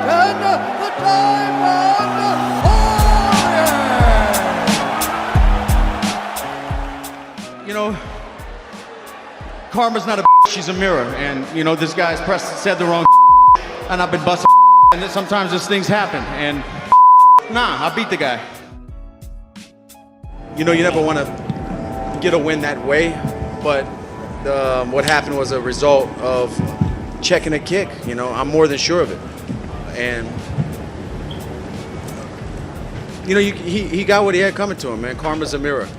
Dustin the Diamond Poirier! You know, karma's not a she's a mirror. And, you know, this guy's said the wrong and I've been busting and sometimes these things happen. And nah, I beat the guy. You know, you never want to get a win that way, but what happened was a result of checking a kick. You know, I'm more than sure of it. And, you know, he got what he had coming to him, man. Karma's a mirror.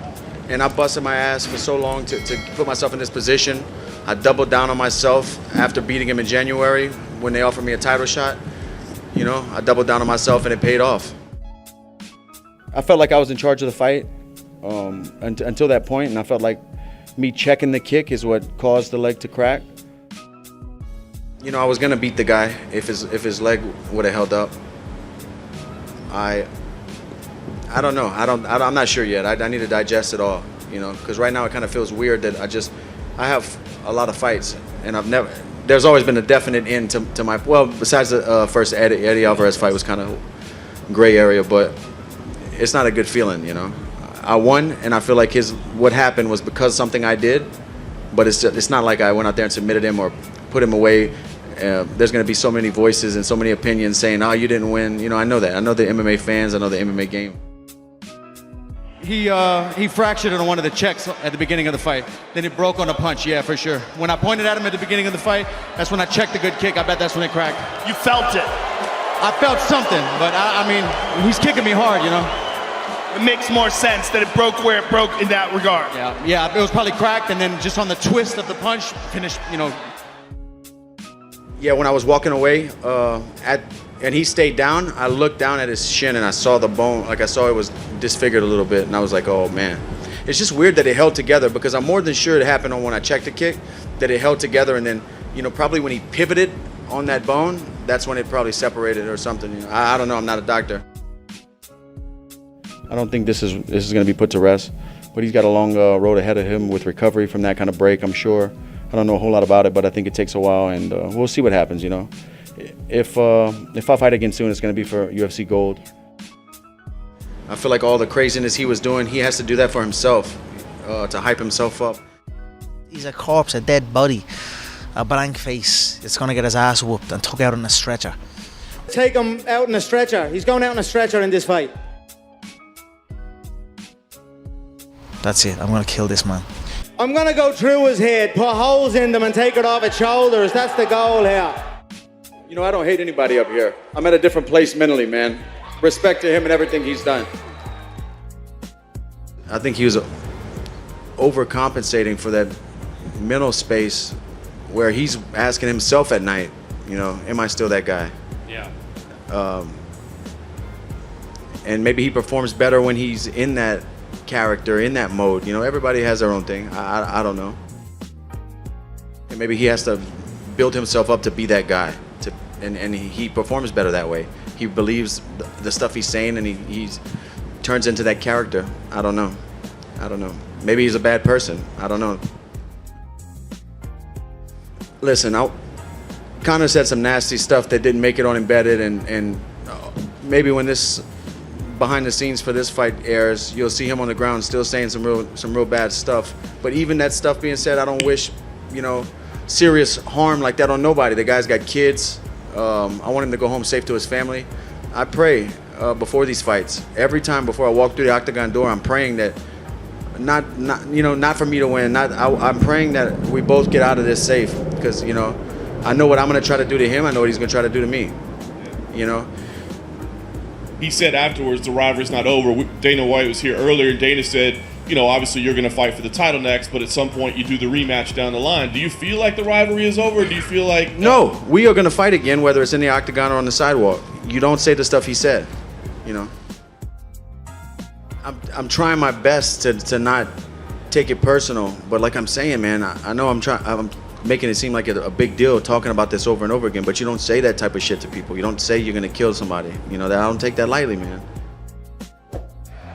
And I busted my ass for so long to put myself in this position. I doubled down on myself after beating him in January when they offered me a title shot. You know, I doubled down on myself and it paid off. I felt like I was in charge of the fight until that point, and I felt like me checking the kick is what caused the leg to crack. You know, I was gonna beat the guy if his leg would have held up. I don't know. I'm not sure yet. I need to digest it all, you know, because right now it kind of feels weird that I have a lot of fights, and there's always been a definite end to my, well, besides the first Eddie Alvarez fight was kind of gray area, but it's not a good feeling, you know. I won, and I feel like what happened was because something I did, but it's not like I went out there and submitted him or put him away. There's going to be so many voices and so many opinions saying, oh, you didn't win. You know, I know that. I know the MMA fans. I know the MMA game. He fractured on one of the checks at the beginning of the fight. Then it broke on a punch, yeah, for sure. When I pointed at him at the beginning of the fight, that's when I checked a good kick. I bet that's when it cracked. You felt it. I felt something, but I mean, he's kicking me hard, you know. It makes more sense that it broke where it broke in that regard. Yeah, it was probably cracked, and then just on the twist of the punch, finished, you know. Yeah, when I was walking away, and he stayed down, I looked down at his shin and I saw the bone, like I saw it was disfigured a little bit, and I was like, oh man. It's just weird that it held together, because I'm more than sure it happened on when I checked the kick, that it held together, and then, you know, probably when he pivoted on that bone, that's when it probably separated or something. You know, I don't know, I'm not a doctor. I don't think this is going to be put to rest, but he's got a long road ahead of him with recovery from that kind of break, I'm sure. I don't know a whole lot about it, but I think it takes a while, and we'll see what happens, you know. If I fight again soon, it's going to be for UFC Gold. I feel like all the craziness he was doing, he has to do that for himself, to hype himself up. He's a corpse, a dead body, a blank face. It's going to get his ass whooped and took out on a stretcher. Take him out in a stretcher. He's going out in a stretcher in this fight. That's it. I'm going to kill this man. I'm going to go through his head, put holes in them and take it off its shoulders. That's the goal here. You know, I don't hate anybody up here. I'm at a different place mentally, man. Respect to him and everything he's done. I think he was overcompensating for that mental space where he's asking himself at night, you know, am I still that guy? Yeah. And maybe he performs better when he's in that character, in that mode. You know, everybody has their own thing. I don't know. And maybe he has to build himself up to be that guy. And he performs better that way. He believes the stuff he's saying, and he turns into that character. I don't know. Maybe he's a bad person. I don't know. Listen, Conor said some nasty stuff that didn't make it on Embedded, and maybe when this behind the scenes for this fight airs, you'll see him on the ground still saying some real bad stuff. But even that stuff being said, I don't wish, you know, serious harm like that on nobody. The guy's got kids. I want him to go home safe to his family. I pray before these fights. Every time before I walk through the octagon door, I'm praying that not for me to win. I'm praying that we both get out of this safe, because, you know, I know what I'm going to try to do to him. I know what he's going to try to do to me. You know. He said afterwards the rivalry's not over. Dana White was here earlier, and Dana said, you know, obviously you're going to fight for the title next, but at some point you do the rematch down the line. Do you feel like the rivalry is over? Or do you feel like... No, we are going to fight again, whether it's in the octagon or on the sidewalk. You don't say the stuff he said, you know. I'm trying my best to not take it personal, but like I'm saying, man, I know I'm making it seem like a big deal talking about this over and over again, but you don't say that type of shit to people. You don't say you're going to kill somebody. You know, I don't take that lightly, man.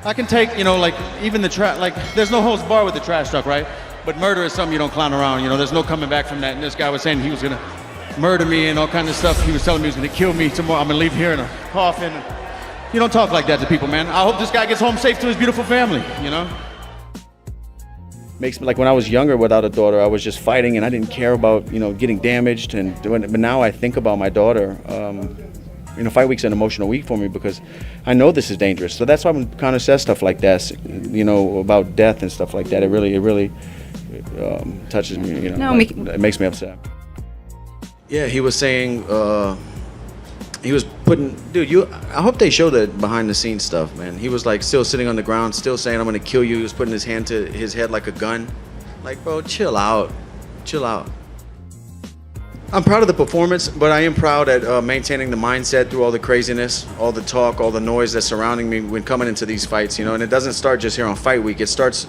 I can take, you know, like, even the trash, like, there's no holds barred with the trash talk, right? But murder is something you don't clown around, you know, there's no coming back from that. And this guy was saying he was gonna murder me and all kind of stuff. He was telling me he was gonna kill me tomorrow. I'm gonna leave here in a coffin. You don't talk like that to people, man. I hope this guy gets home safe to his beautiful family, you know? Makes me, like when I was younger without a daughter, I was just fighting and I didn't care about, you know, getting damaged and doing it. But now I think about my daughter. You know, fight week's an emotional week for me because I know this is dangerous. So that's why when Conor says stuff like that, you know, about death and stuff like that, it really touches me, you know. No, like, it makes me upset. Yeah, he was saying, he was putting, dude, I hope they show the behind the scenes stuff, man. He was like still sitting on the ground, still saying, I'm gonna kill you. He was putting his hand to his head like a gun. Like, bro, chill out, chill out. I'm proud of the performance, but I am proud at maintaining the mindset through all the craziness, all the talk, all the noise that's surrounding me when coming into these fights, you know. And it doesn't start just here on Fight Week. It starts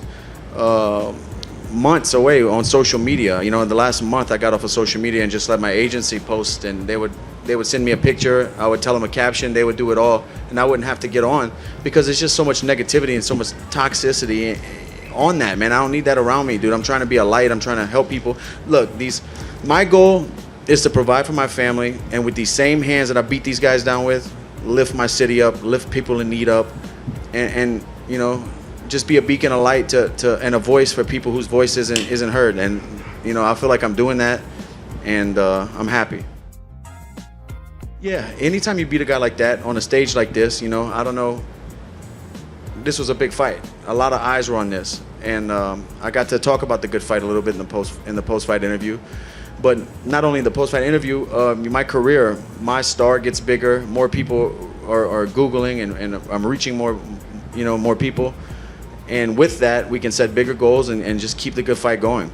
months away on social media. You know, in the last month, I got off of social media and just let my agency post, and they would send me a picture. I would tell them a caption. They would do it all, and I wouldn't have to get on because there's just so much negativity and so much toxicity on that, man. I don't need that around me, dude. I'm trying to be a light. I'm trying to help people. Look, my goal is to provide for my family, and with these same hands that I beat these guys down with, lift my city up, lift people in need up, and you know, just be a beacon of light and a voice for people whose voice isn't heard. And you know, I feel like I'm doing that, and I'm happy. Yeah, anytime you beat a guy like that on a stage like this, you know, I don't know. This was a big fight. A lot of eyes were on this, and I got to talk about the good fight a little bit in the post-fight interview. But not only in the post-fight interview, my career, my star gets bigger. More people are Googling, and I'm reaching more people. And with that, we can set bigger goals and just keep the good fight going.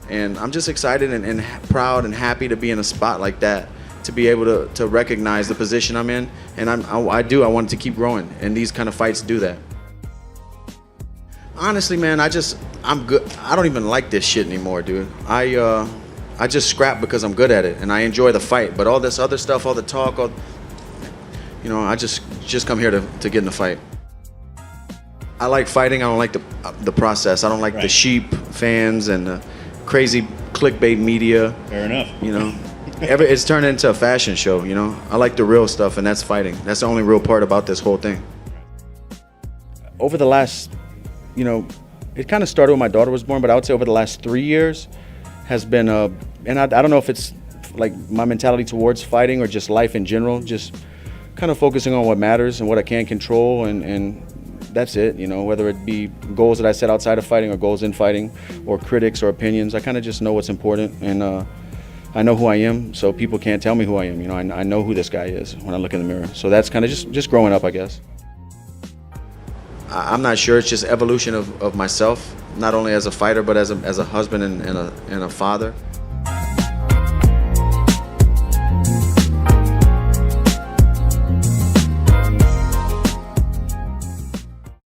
And I'm just excited and proud and happy to be in a spot like that, to be able to recognize the position I'm in. And I want it to keep growing, and these kind of fights do that. Honestly, man, I'm good. I don't even like this shit anymore, dude. I just scrap because I'm good at it and I enjoy the fight. But all this other stuff, all the talk, you know, I just come here to get in the fight. I like fighting. I don't like the process. I don't like the sheep fans and the crazy clickbait media. Fair enough. You know, it's turned into a fashion show. You know, I like the real stuff, and that's fighting. That's the only real part about this whole thing. Over the last, you know, it kind of started when my daughter was born, but I would say over the last 3 years has been and I don't know if it's like my mentality towards fighting or just life in general, just kind of focusing on what matters and what I can control, and that's it, you know, whether it be goals that I set outside of fighting or goals in fighting or critics or opinions. I kind of just know what's important, and I know who I am, so people can't tell me who I am. You know, I know who this guy is when I look in the mirror. So that's kind of just growing up, I guess. I'm not sure. It's just evolution of myself, not only as a fighter, but as a husband and a father.